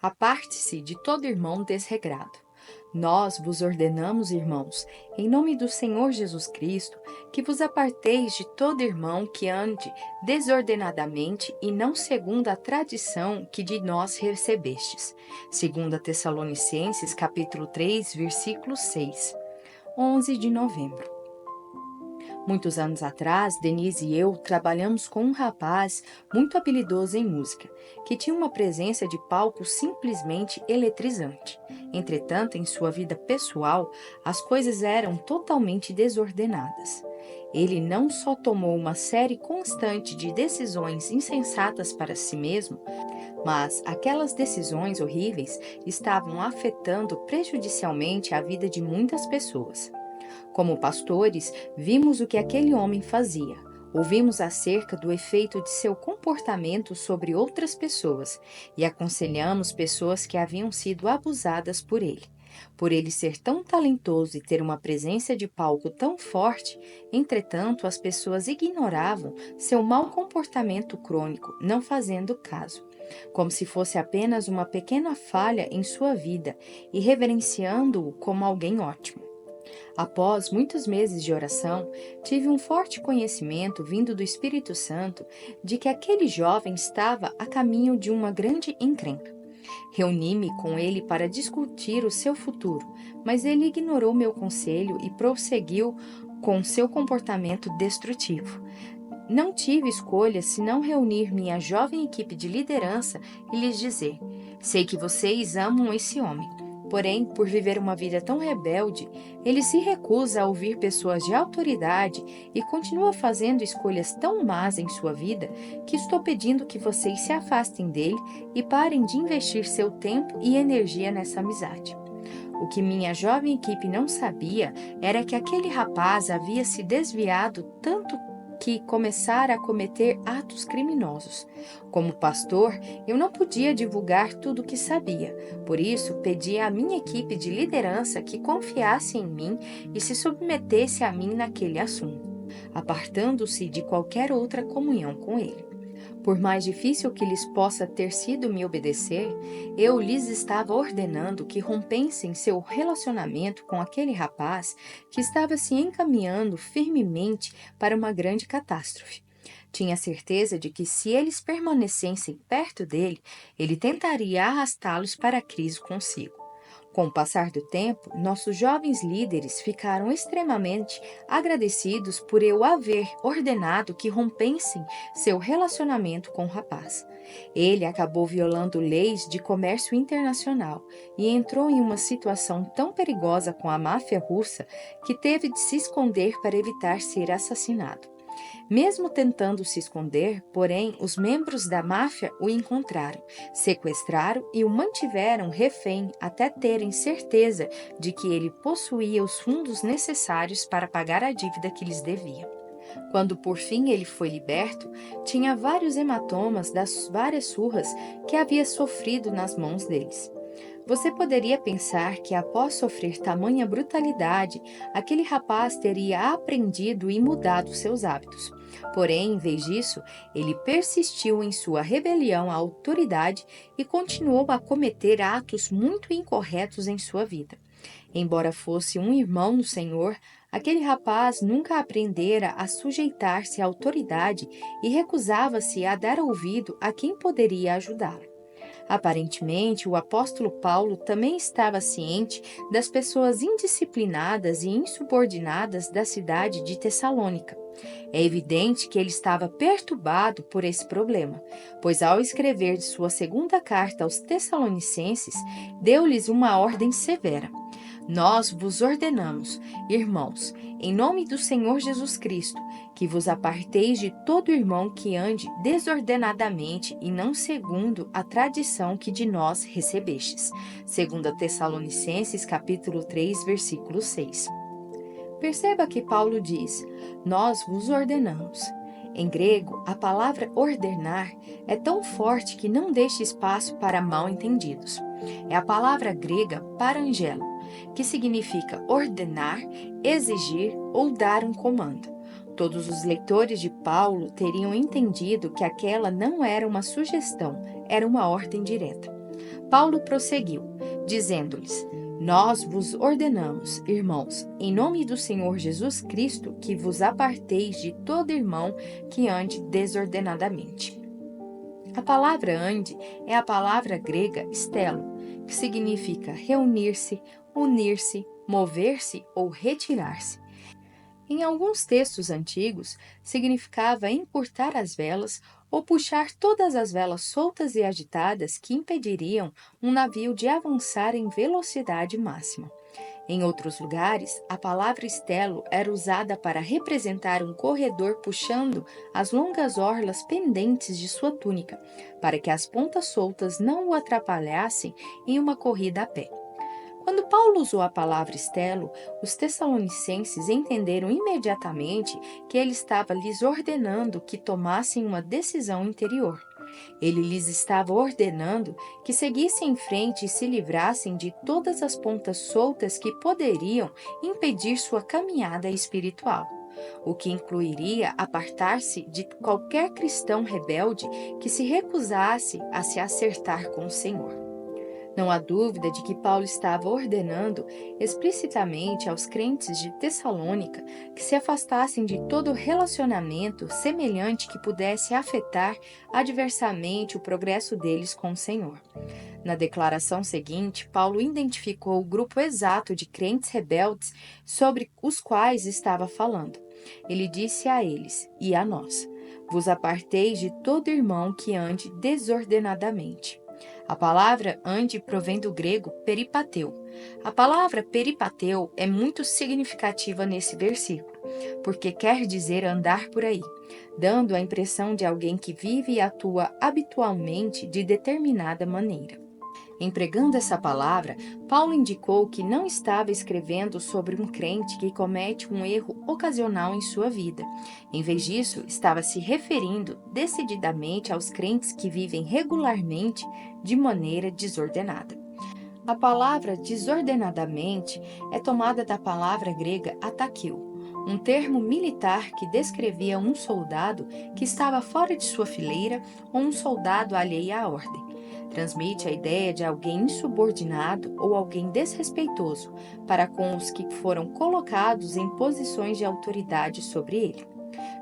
Aparte-se de todo irmão desregrado. Nós vos ordenamos, irmãos, em nome do Senhor Jesus Cristo, que vos aparteis de todo irmão que ande desordenadamente e não segundo a tradição que de nós recebestes. 2 Tessalonicenses, capítulo 3, versículo 6, 11 de novembro. Muitos anos atrás, Denise e eu trabalhamos com um rapaz muito habilidoso em música, que tinha uma presença de palco simplesmente eletrizante. Entretanto, em sua vida pessoal, as coisas eram totalmente desordenadas. Ele não só tomou uma série constante de decisões insensatas para si mesmo, mas aquelas decisões horríveis estavam afetando prejudicialmente a vida de muitas pessoas. Como pastores, vimos o que aquele homem fazia. Ouvimos acerca do efeito de seu comportamento sobre outras pessoas e aconselhamos pessoas que haviam sido abusadas por ele. Por ele ser tão talentoso e ter uma presença de palco tão forte, entretanto, as pessoas ignoravam seu mau comportamento crônico, não fazendo caso, como se fosse apenas uma pequena falha em sua vida e reverenciando-o como alguém ótimo. Após muitos meses de oração, tive um forte conhecimento vindo do Espírito Santo de que aquele jovem estava a caminho de uma grande encrenca. Reuni-me com ele para discutir o seu futuro, mas ele ignorou meu conselho e prosseguiu com seu comportamento destrutivo. Não tive escolha senão reunir minha jovem equipe de liderança e lhes dizer: sei que vocês amam esse homem. Porém, por viver uma vida tão rebelde, ele se recusa a ouvir pessoas de autoridade e continua fazendo escolhas tão más em sua vida que estou pedindo que vocês se afastem dele e parem de investir seu tempo e energia nessa amizade. O que minha jovem equipe não sabia era que aquele rapaz havia se desviado tanto que começara a cometer atos criminosos. Como pastor, eu não podia divulgar tudo o que sabia, por isso pedi à minha equipe de liderança que confiasse em mim e se submetesse a mim naquele assunto, apartando-se de qualquer outra comunhão com ele. Por mais difícil que lhes possa ter sido me obedecer, eu lhes estava ordenando que rompessem seu relacionamento com aquele rapaz que estava se encaminhando firmemente para uma grande catástrofe. Tinha certeza de que se eles permanecessem perto dele, ele tentaria arrastá-los para a crise consigo. Com o passar do tempo, nossos jovens líderes ficaram extremamente agradecidos por eu haver ordenado que rompessem seu relacionamento com o rapaz. Ele acabou violando leis de comércio internacional e entrou em uma situação tão perigosa com a máfia russa que teve de se esconder para evitar ser assassinado. Mesmo tentando se esconder, porém, os membros da máfia o encontraram, sequestraram e o mantiveram refém até terem certeza de que ele possuía os fundos necessários para pagar a dívida que lhes devia. Quando por fim ele foi liberto, tinha vários hematomas das várias surras que havia sofrido nas mãos deles. Você poderia pensar que, após sofrer tamanha brutalidade, aquele rapaz teria aprendido e mudado seus hábitos. Porém, em vez disso, ele persistiu em sua rebelião à autoridade e continuou a cometer atos muito incorretos em sua vida. Embora fosse um irmão no Senhor, aquele rapaz nunca aprendera a sujeitar-se à autoridade e recusava-se a dar ouvido a quem poderia ajudá-lo. Aparentemente, o apóstolo Paulo também estava ciente das pessoas indisciplinadas e insubordinadas da cidade de Tessalônica. É evidente que ele estava perturbado por esse problema, pois ao escrever de sua segunda carta aos Tessalonicenses, deu-lhes uma ordem severa. Nós vos ordenamos, irmãos, em nome do Senhor Jesus Cristo, que vos aparteis de todo irmão que ande desordenadamente e não segundo a tradição que de nós recebestes. 2 Tessalonicenses, capítulo 3, versículo 6. Perceba que Paulo diz: nós vos ordenamos. Em grego, a palavra ordenar é tão forte que não deixa espaço para mal-entendidos. É a palavra grega parangelo, que significa ordenar, exigir ou dar um comando. Todos os leitores de Paulo teriam entendido que aquela não era uma sugestão, era uma ordem direta. Paulo prosseguiu, dizendo-lhes: Nós vos ordenamos, irmãos, em nome do Senhor Jesus Cristo, que vos aparteis de todo irmão que ande desordenadamente. A palavra ande é a palavra grega stelo, que significa reunir-se, unir-se, mover-se ou retirar-se. Em alguns textos antigos, significava encurtar as velas ou puxar todas as velas soltas e agitadas que impediriam um navio de avançar em velocidade máxima. Em outros lugares, a palavra estelo era usada para representar um corredor puxando as longas orlas pendentes de sua túnica, para que as pontas soltas não o atrapalhassem em uma corrida a pé. Quando Paulo usou a palavra estelo, os tessalonicenses entenderam imediatamente que ele estava lhes ordenando que tomassem uma decisão interior. Ele lhes estava ordenando que seguissem em frente e se livrassem de todas as pontas soltas que poderiam impedir sua caminhada espiritual, o que incluiria apartar-se de qualquer cristão rebelde que se recusasse a se acertar com o Senhor. Não há dúvida de que Paulo estava ordenando explicitamente aos crentes de Tessalônica que se afastassem de todo relacionamento semelhante que pudesse afetar adversamente o progresso deles com o Senhor. Na declaração seguinte, Paulo identificou o grupo exato de crentes rebeldes sobre os quais estava falando. Ele disse a eles e a nós: Vos aparteis de todo irmão que ande desordenadamente. A palavra ande provém do grego peripateu. A palavra peripateu é muito significativa nesse versículo, porque quer dizer andar por aí, dando a impressão de alguém que vive e atua habitualmente de determinada maneira. Empregando essa palavra, Paulo indicou que não estava escrevendo sobre um crente que comete um erro ocasional em sua vida. Em vez disso, estava se referindo decididamente aos crentes que vivem regularmente de maneira desordenada. A palavra desordenadamente é tomada da palavra grega atakeu, um termo militar que descrevia um soldado que estava fora de sua fileira ou um soldado alheio à ordem. Transmite a ideia de alguém insubordinado ou alguém desrespeitoso para com os que foram colocados em posições de autoridade sobre ele.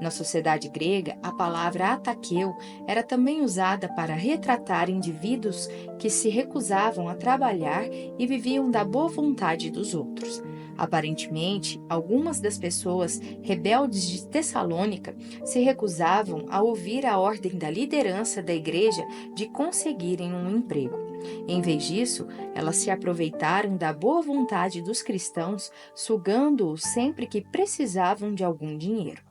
Na sociedade grega, a palavra ataqueu era também usada para retratar indivíduos que se recusavam a trabalhar e viviam da boa vontade dos outros. Aparentemente, algumas das pessoas rebeldes de Tessalônica se recusavam a ouvir a ordem da liderança da igreja de conseguirem um emprego. Em vez disso, elas se aproveitaram da boa vontade dos cristãos, sugando-os sempre que precisavam de algum dinheiro.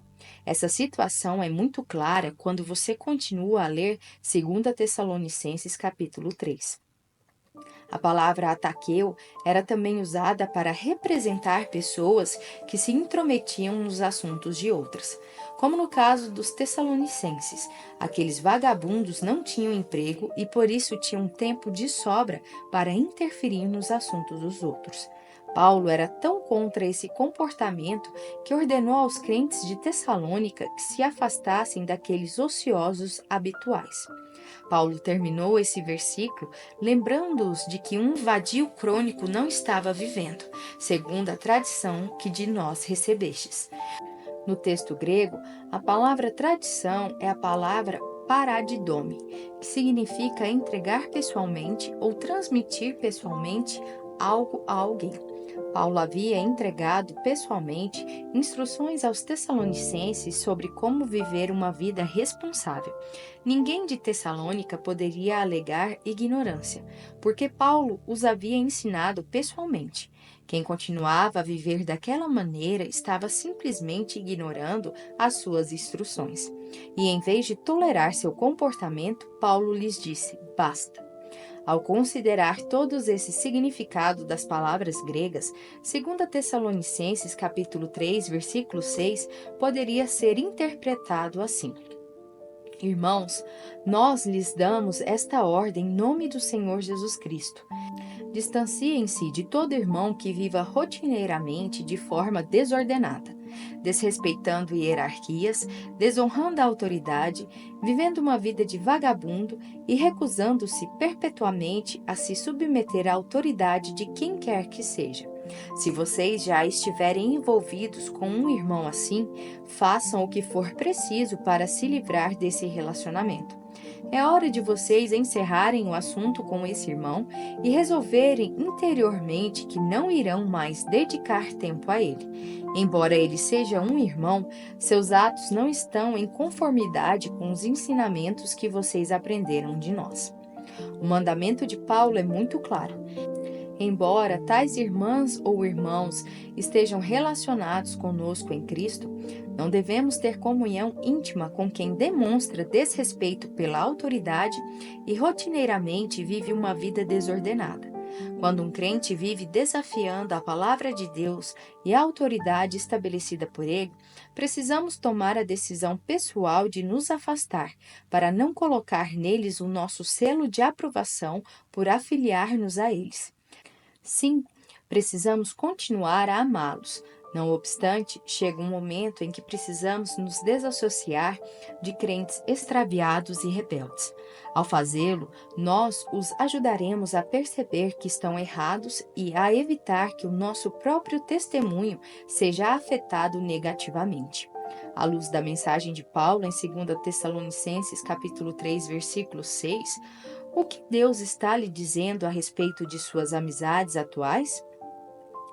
Essa situação é muito clara quando você continua a ler 2 Tessalonicenses capítulo 3. A palavra ataqueu era também usada para representar pessoas que se intrometiam nos assuntos de outras. Como no caso dos tessalonicenses, aqueles vagabundos não tinham emprego e por isso tinham tempo de sobra para interferir nos assuntos dos outros. Paulo era tão contra esse comportamento que ordenou aos crentes de Tessalônica que se afastassem daqueles ociosos habituais. Paulo terminou esse versículo lembrando-os de que um vadio crônico não estava vivendo, segundo a tradição que de nós recebestes. No texto grego, a palavra tradição é a palavra paradidome, que significa entregar pessoalmente ou transmitir pessoalmente algo a alguém. Paulo havia entregado pessoalmente instruções aos tessalonicenses sobre como viver uma vida responsável. Ninguém de Tessalônica poderia alegar ignorância, porque Paulo os havia ensinado pessoalmente. Quem continuava a viver daquela maneira estava simplesmente ignorando as suas instruções. E em vez de tolerar seu comportamento, Paulo lhes disse: basta. Ao considerar todos esses significados das palavras gregas, 2 Tessalonicenses capítulo 3, versículo 6, poderia ser interpretado assim: Irmãos, nós lhes damos esta ordem em nome do Senhor Jesus Cristo. Distanciem-se de todo irmão que viva rotineiramente de forma desordenada. desrespeitando hierarquias, desonrando a autoridade, vivendo uma vida de vagabundo e recusando-se perpetuamente a se submeter à autoridade de quem quer que seja. Se vocês já estiverem envolvidos com um irmão assim, façam o que for preciso para se livrar desse relacionamento. É hora de vocês encerrarem o assunto com esse irmão e resolverem interiormente que não irão mais dedicar tempo a ele. Embora ele seja um irmão, seus atos não estão em conformidade com os ensinamentos que vocês aprenderam de nós. O mandamento de Paulo é muito claro. Embora tais irmãs ou irmãos estejam relacionados conosco em Cristo, não devemos ter comunhão íntima com quem demonstra desrespeito pela autoridade e rotineiramente vive uma vida desordenada. Quando um crente vive desafiando a palavra de Deus e a autoridade estabelecida por ele, precisamos tomar a decisão pessoal de nos afastar, para não colocar neles o nosso selo de aprovação por afiliar-nos a eles. Sim, precisamos continuar a amá-los. Não obstante, chega um momento em que precisamos nos desassociar de crentes extraviados e rebeldes. Ao fazê-lo, nós os ajudaremos a perceber que estão errados e a evitar que o nosso próprio testemunho seja afetado negativamente. À luz da mensagem de Paulo em 2 Tessalonicenses capítulo 3, versículo 6, o que Deus está lhe dizendo a respeito de suas amizades atuais?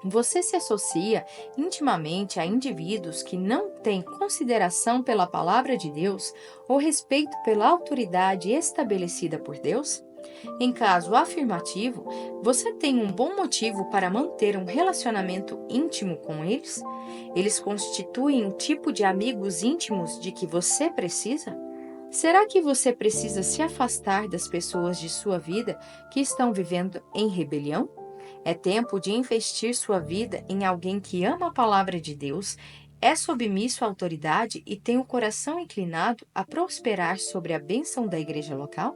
Você se associa intimamente a indivíduos que não têm consideração pela palavra de Deus ou respeito pela autoridade estabelecida por Deus? Em caso afirmativo, você tem um bom motivo para manter um relacionamento íntimo com eles? Eles constituem um tipo de amigos íntimos de que você precisa? Será que você precisa se afastar das pessoas de sua vida que estão vivendo em rebelião? É tempo de investir sua vida em alguém que ama a palavra de Deus, é submisso à autoridade e tem o coração inclinado a prosperar sobre a bênção da igreja local?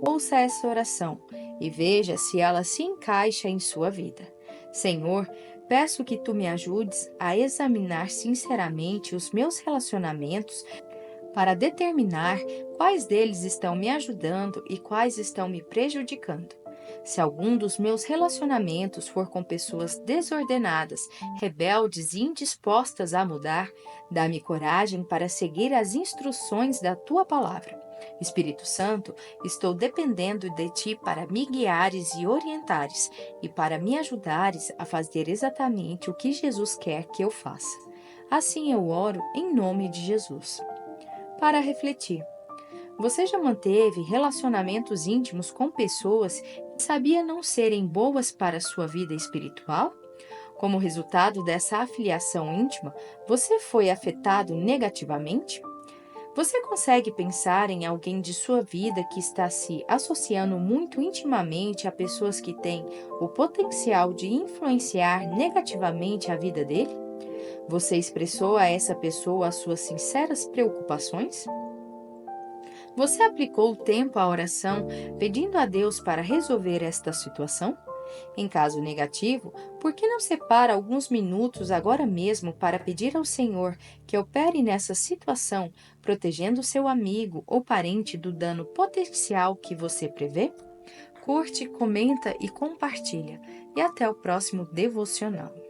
Ouça essa oração e veja se ela se encaixa em sua vida. Senhor, peço que tu me ajudes a examinar sinceramente os meus relacionamentos para determinar quais deles estão me ajudando e quais estão me prejudicando. Se algum dos meus relacionamentos for com pessoas desordenadas, rebeldes e indispostas a mudar, dá-me coragem para seguir as instruções da tua palavra. Espírito Santo, estou dependendo de ti para me guiares e orientares e para me ajudares a fazer exatamente o que Jesus quer que eu faça. Assim eu oro em nome de Jesus. Para refletir. Você já manteve relacionamentos íntimos com pessoas que sabia não serem boas para a sua vida espiritual? Como resultado dessa afiliação íntima, você foi afetado negativamente? Você consegue pensar em alguém de sua vida que está se associando muito intimamente a pessoas que têm o potencial de influenciar negativamente a vida dele? Você expressou a essa pessoa as suas sinceras preocupações? Você aplicou tempo à oração pedindo a Deus para resolver esta situação? Em caso negativo, por que não separa alguns minutos agora mesmo para pedir ao Senhor que opere nessa situação, protegendo seu amigo ou parente do dano potencial que você prevê? Curte, comenta e compartilha. E até o próximo devocional.